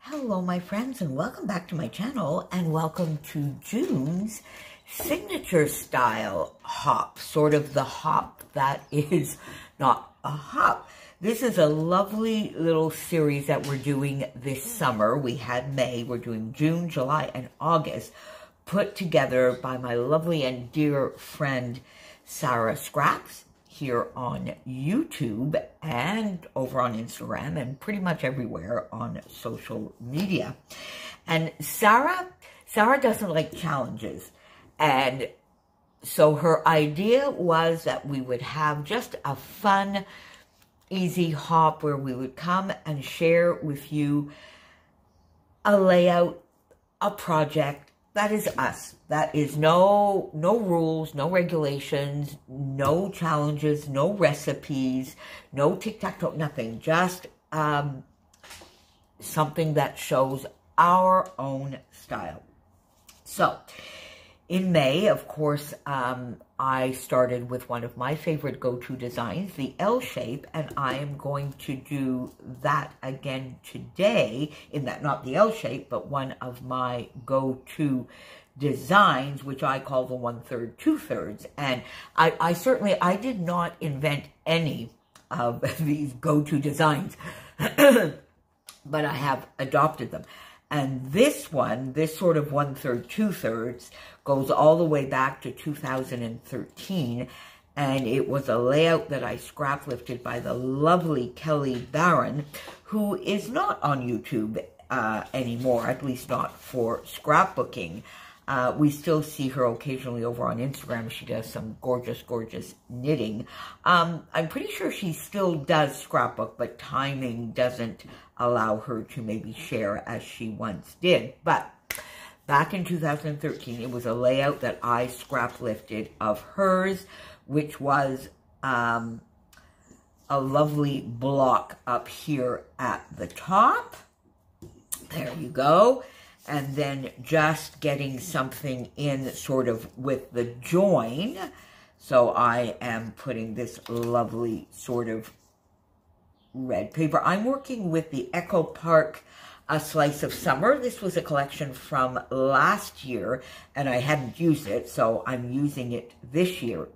Hello my friends, and welcome back to my channel, and welcome to June's signature style hop, sort of the hop that is not a hop. This is a lovely little series that we're doing this summer. We had May, we're doing June, July, and August, put together by my lovely and dear friend Sara Scraps here on YouTube and over on Instagram and pretty much everywhere on social media. And Sara doesn't like challenges. And so her idea was that we would have just a fun, easy hop where we would come and share with you a layout, a project. That is us. That is no rules, no regulations, no challenges, no recipes, no tic-tac-toe, nothing. Just something that shows our own style. So, in May, of course, I started with one of my favorite go-to designs, the L shape, and I am going to do that again today, in that not the L shape, but one of my go-to designs, which I call the 1/3, 2/3. And I did not invent any of these go-to designs, but I have adopted them. And this one, this sort of 1/3, 2/3, goes all the way back to 2013. And it was a layout that I scrap lifted by the lovely Kelly Barron, who is not on YouTube anymore, at least not for scrapbooking. We still see her occasionally over on Instagram. She does some gorgeous, gorgeous knitting. I'm pretty sure she still does scrapbook, but timing doesn't allow her to maybe share as she once did. But back in 2013, it was a layout that I scrap lifted of hers, which was a lovely block up here at the top. There you go. And then just getting something in sort of with the join. So I am putting this lovely sort of red paper. I'm working with the Echo Park A Slice of Summer. This was a collection from last year, and I hadn't used it, so I'm using it this year.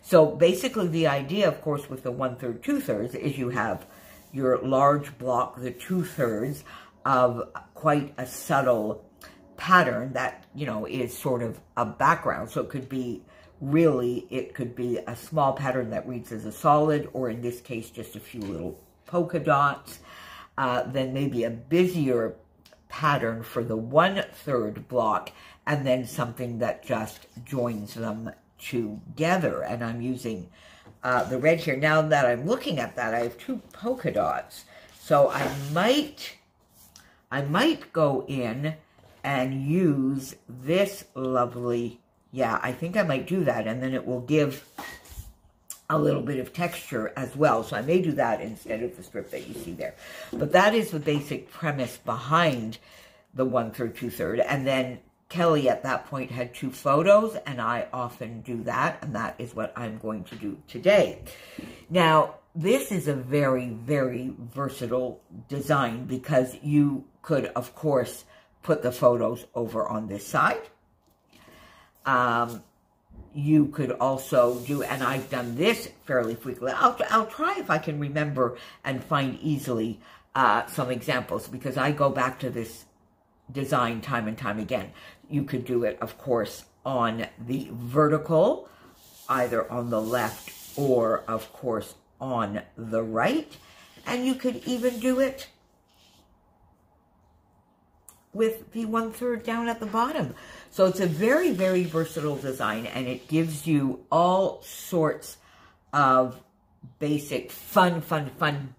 So basically the idea, of course, with the 1/3, 2/3 is you have your large block, the 2/3, of quite a subtle pattern that, you know, is sort of a background. So it could be it could be a small pattern that reads as a solid, or in this case, just a few little polka dots. Then maybe a busier pattern for the 1/3 block, and then something that just joins them together. And I'm using the red here. Now that I'm looking at that, I have 2 polka dots. So I might go in and use this lovely, yeah, I think I might do that, and then it will give a little bit of texture as well. So I may do that instead of the strip that you see there. But that is the basic premise behind the 1/3, 2/3. And then Kelly at that point had 2 photos, and I often do that, and that is what I'm going to do today. Now, this is a very, very versatile design because you could, of course, put the photos over on this side. You could also do, and I've done this fairly frequently. I'll try if I can remember and find easily some examples, because I go back to this design time and time again. You could do it, of course, on the vertical, either on the left or, of course, on the right. And you could even do it with the 1/3 down at the bottom. So it's a very, very versatile design, and it gives you all sorts of basic, fun,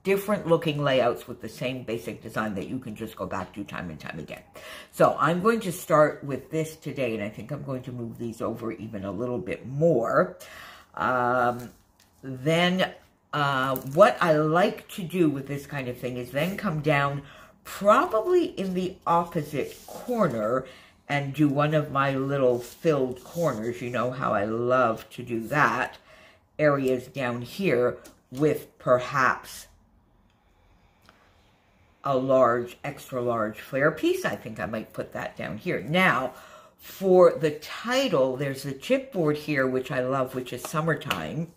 different looking layouts with the same basic design that you can just go back to time and time again. So I'm going to start with this today, and I think I'm going to move these over even a little bit more. Then what I like to do with this kind of thing is then come down probably in the opposite corner and do one of my little filled corners. You know how I love to do that. Areas down here with perhaps a large, extra large flare piece. I think I might put that down here. Now, for the title, there's the chipboard here, which I love, which is Summertime.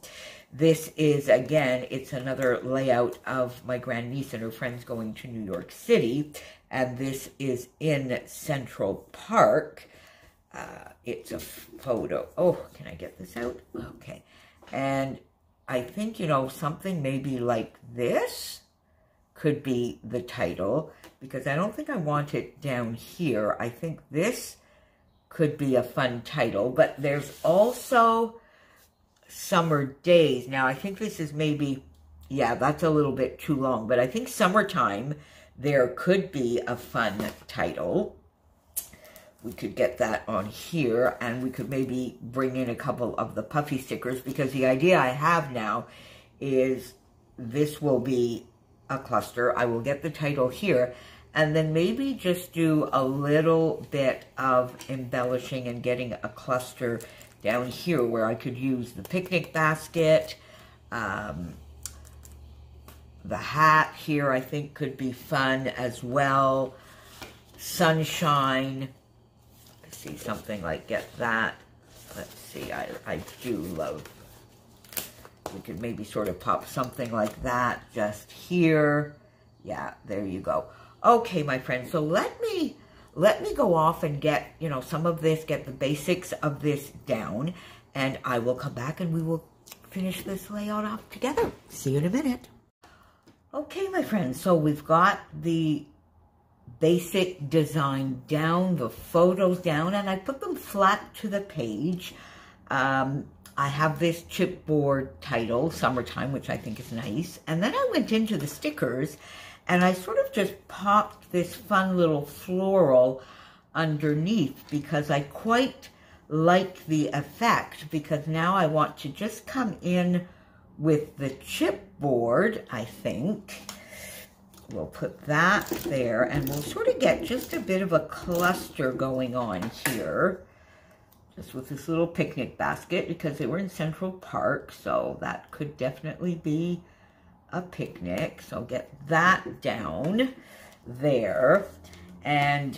This is, again, it's another layout of my grandniece and her friends going to New York City. And this is in Central Park. It's a photo. Oh, can I get this out? Okay. And I think, you know, something maybe like this could be the title, because I don't think I want it down here. I think this could be a fun title, but there's also Summer Days. Now, I think this is maybe, yeah, that's a little bit too long, but I think Summertime, there could be a fun title. We could get that on here, and we could maybe bring in a couple of the puffy stickers, because the idea I have now is this will be a cluster. I will get the title here, and then maybe just do a little bit of embellishing and getting a cluster down here where I could use the picnic basket. The hat here I think could be fun as well. Sunshine. Let's see, something like, get that. Let's see, I do love, we could maybe sort of pop something like that just here. Yeah, there you go. Okay, my friends, so let me go off and get, you know, some of this, get the basics of this down, and I will come back and we will finish this layout off together. See you in a minute. Okay, my friends, so we've got the basic design down, the photos down, and I put them flat to the page. I have this chipboard title, Summertime, which I think is nice. And then I went into the stickers and I sort of just popped this fun little floral underneath because I quite like the effect, because now I want to just come in with the chipboard, I think. We'll put that there, and we'll sort of get just a bit of a cluster going on here, just with this little picnic basket, because they were in Central Park, so that could definitely be a picnic. So get that down there. And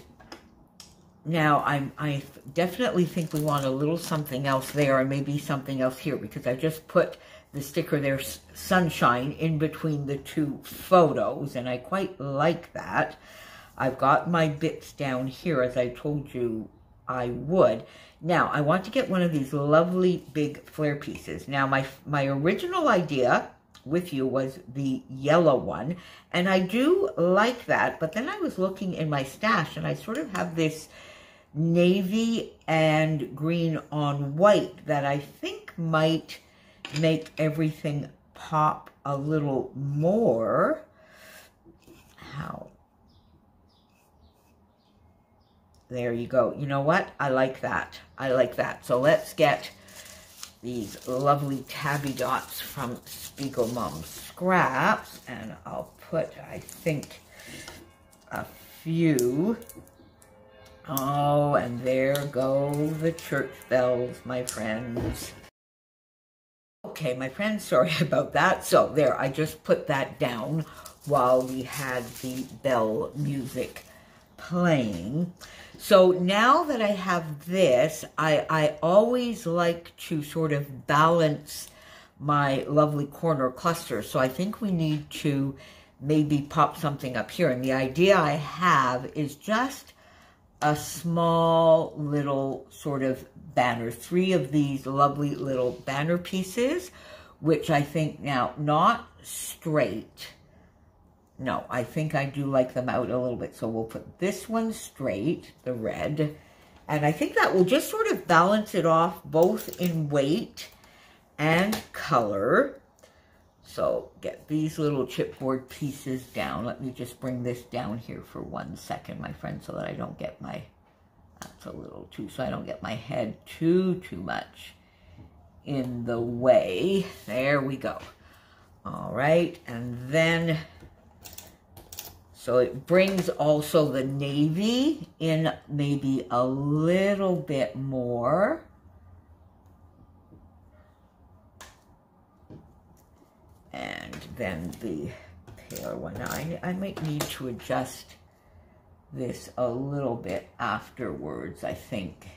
now I definitely think we want a little something else there, and maybe something else here, because I just put the sticker there, Sunshine, in between the two photos, and I quite like that. I've got my bits down here, as I told you I would. Now, I want to get one of these lovely big flare pieces. Now, my original idea with you was the yellow one, and I do like that, but then I was looking in my stash, and I sort of have this navy and green on white that I think might make everything pop a little more. How? There you go. You know what? I like that. I like that. So let's get these lovely tabby dots from Spiegel Mom Scraps, and I'll put, I think, a few. Oh, and there go the church bells, my friends. Okay, my friends, sorry about that. So there, I just put that down while we had the bell music playing. So now that I have this, I always like to sort of balance my lovely corner cluster. So I think we need to maybe pop something up here. And the idea I have is just a small little sort of banner, 3 of these lovely little banner pieces, which I think now, not straight. No, I think I do like them out a little bit. So we'll put this one straight, the red, and I think that will just sort of balance it off both in weight and color. So get these little chipboard pieces down. Let me just bring this down here for 1 second, my friend, so that I don't get my, that's a little too, so I don't get my head too much in the way. There we go. All right, and then, so it brings also the navy in maybe a little bit more. And then the paler one. Now, I might need to adjust this a little bit afterwards, I think.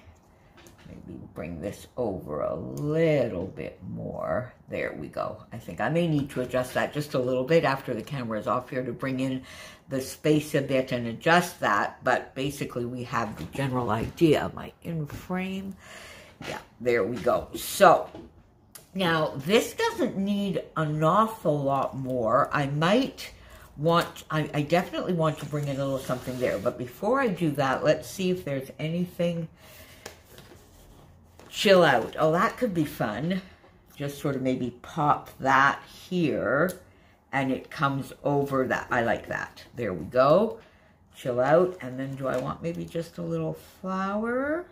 Maybe bring this over a little bit more. There we go. I think I may need to adjust that just a little bit after the camera is off here to bring in the space a bit and adjust that. But basically we have the general idea. Am I in frame? Yeah, there we go. So now this doesn't need an awful lot more. I definitely want to bring in a little something there. But before I do that, let's see if there's anything. Chill out. Oh, that could be fun. Just sort of maybe pop that here and it comes over that. I like that. There we go. Chill out. And then do I want maybe just a little flower?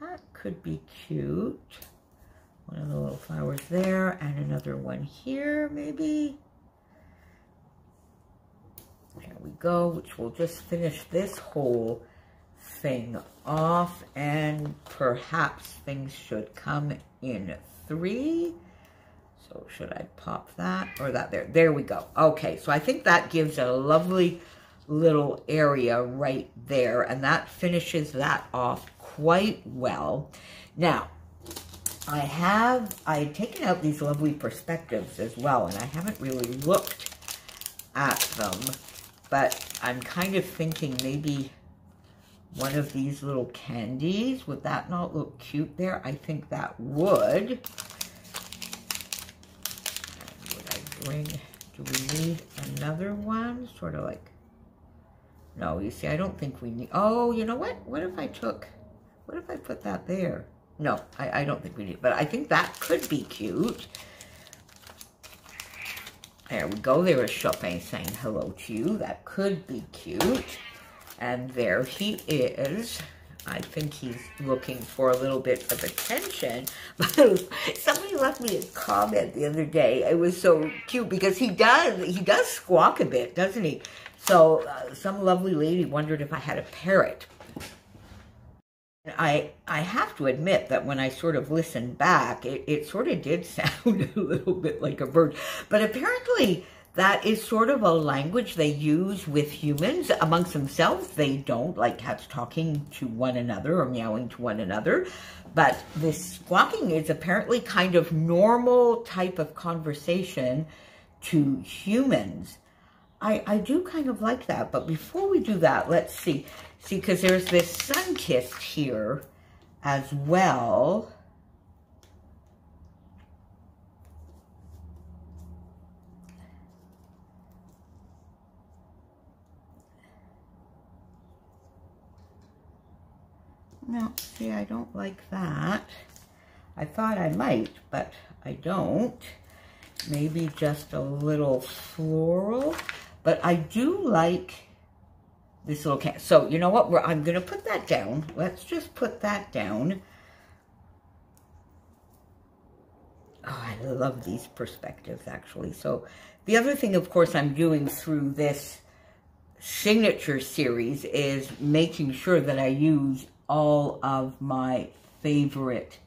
That could be cute. One of the little flowers there and another one here maybe. There we go, which will just finish this whole thing off, and perhaps things should come in 3. So should I pop that or that there? There we go. Okay, so I think that gives a lovely little area right there, and that finishes that off quite well. Now, I had taken out these lovely perspectives as well, and I haven't really looked at them, but I'm kind of thinking maybe one of these little candies. Would that not look cute there? I think that would. And would I bring, do we need another one? Sort of like, no, you see, I don't think we need, oh, you know what? What if I put that there? No, I don't think we need, but I think that could be cute. There we go. There is Chopin saying hello to you. That could be cute. And there he is. I think he's looking for a little bit of attention. But somebody left me a comment the other day. It was so cute because he does squawk a bit, doesn't he? So some lovely lady wondered if I had a parrot. I have to admit that when I sort of listened back, it sort of did sound a little bit like a bird. But apparently that is sort of a language they use with humans. Amongst themselves, they don't, like cats talking to one another or meowing to one another. But this squawking is apparently kind of normal type of conversation to humans. I do kind of like that. But before we do that, let's see. See, because there's this sun-kissed here as well. No, see, I don't like that. I thought I might, but I don't. Maybe just a little floral. But I do like this little can. So, you know what? I'm going to put that down. Let's just put that down. Oh, I love these perspectives, actually. So, the other thing, of course, I'm doing through this signature series is making sure that I use all of my favorite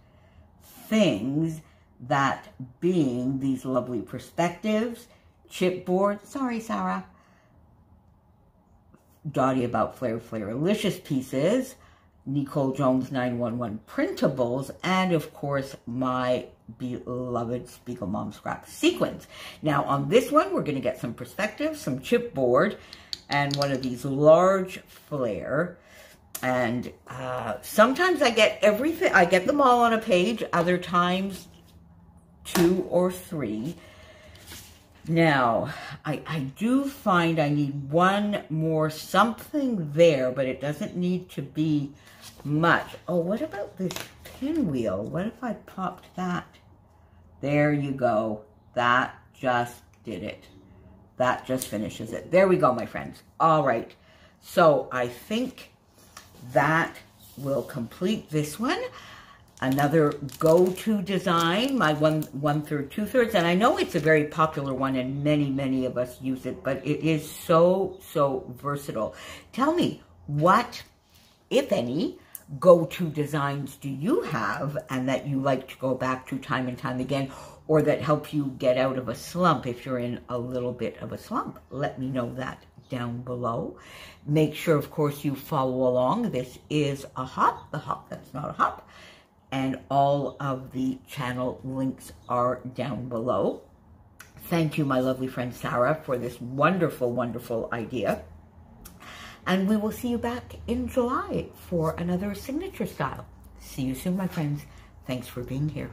things, that being these lovely perspectives, chipboard, sorry, Sara, Dottie About Flair Flairalicious pieces, Nicole Jones 911 printables, and of course my beloved Spiegel Mom Scrap sequins. Now on this one, we're going to get some perspectives, some chipboard, and one of these large Flair. And sometimes I get everything, I get them all on a page, other times 2 or 3. Now, I do find I need one more something there, but it doesn't need to be much. Oh, what about this pinwheel? What if I popped that? There you go. That just did it. That just finishes it. There we go, my friends. All right. So I think that will complete this one. Another go-to design, my 1/3, 2/3, and I know it's a very popular one and many of us use it, but it is so versatile. Tell me, what, if any, go-to designs do you have and that you like to go back to time and time again? or that help you get out of a slump if you're in a little bit of a slump. Let me know that down below. Make sure, of course, you follow along. This is a hop, the hop that's not a hop, and all of the channel links are down below. Thank you, my lovely friend Sara, for this wonderful, wonderful idea. And we will see you back in July for another signature style. See you soon, my friends. Thanks for being here.